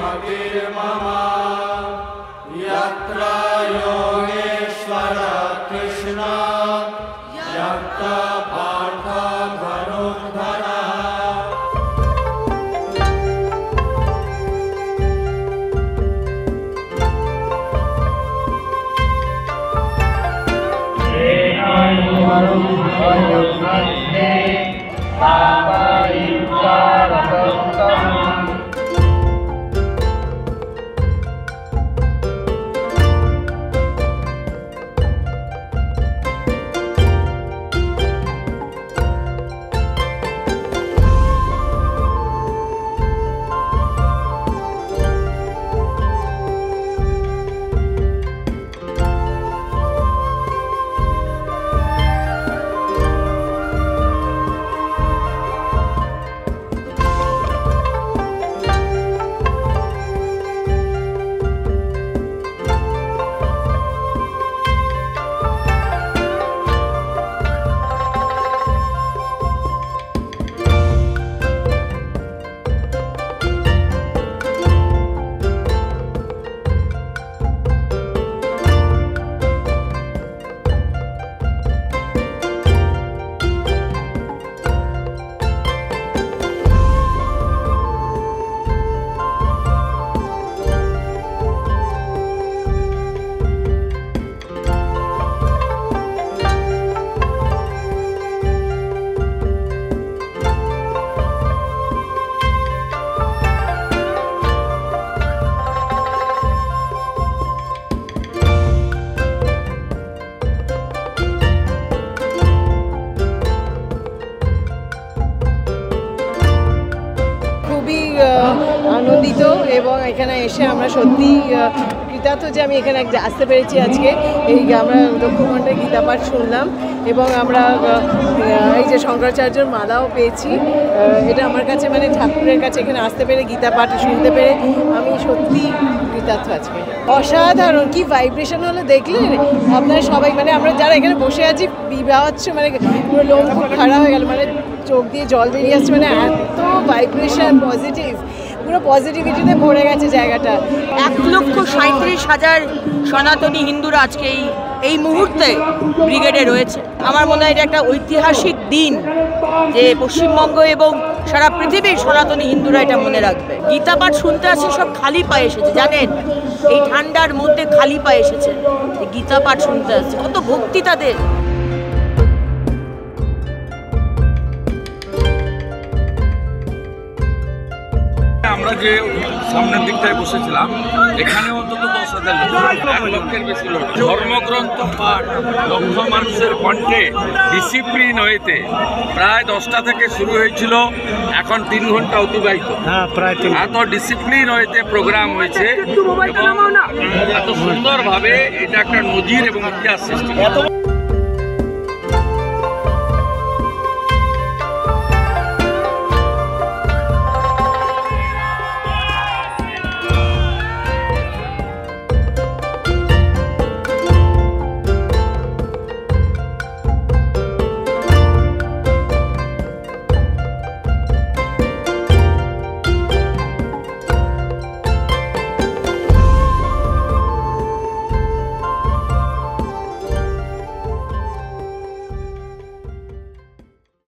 मतिर्मम यत्र योगेश्वर कृष्ण यत्र पार्थ धनुर्धरः। আনন্দিত এবং এখানে এসে আমরা সত্যি কৃতার্থ যে আমি এখানে আসতে পেরেছি আজকে। এই আমরা লক্ষ্যঘণ্টায় গীতা পাঠ শুনলাম এবং আমরা এই যে শঙ্করাচার্যর মালাও পেয়েছি। এটা আমার কাছে মানে ঠাকুরের কাছে এখানে আসতে পেরে গীতা পাঠ শুনতে পেরে আমি সত্যি কৃতার্থ আজকে। অসাধারণ কি ভাইব্রেশন হলো দেখলেন আপনারা সবাই, মানে আমরা যারা এখানে বসে আছি বিবাহ হচ্ছে মানে পুরো লোম খুব খারাপ হয়ে গেল, মানে চোখ দিয়ে জল বেরিয়ে আসছে, মানে এত ভাইব্রেশন পজিটিভ, পুরো পজিটিভিটিতে ভরে গেছে জায়গাটা। 1,37,000 সনাতনী হিন্দুরা আজকে এই মুহূর্তে ব্রিগেডে রয়েছে। আমার মনে হয় এটা একটা ঐতিহাসিক দিন যে পশ্চিমবঙ্গ এবং সারা পৃথিবীর সনাতনী হিন্দুরা এটা মনে রাখবে। গীতা পাঠ শুনতে আসে সব খালি পায়ে এসেছে, জানেন এই ঠান্ডার মধ্যে খালি পায়ে এসেছে গীতা পাঠ শুনতে আসছে, কত ভক্তি তাদের। আমরা যে সামনের দিকটায় বসেছিলাম এখানে অন্তত 10,000 লোক, 1 লক্ষের বেশি লোক। ধর্মগ্রন্থ পাঠ লক্ষ মানুষের কণ্ঠে ডিসিপ্লিন হইতে প্রায় 10টা থেকে শুরু হয়েছিল, এখন 3 ঘন্টা অতিবাহিত। প্রায় এত ডিসিপ্লিন হইতে প্রোগ্রাম হয়েছে এবং এত সুন্দরভাবে এটা একটা নজির এবং ইতিহাস সৃষ্টি।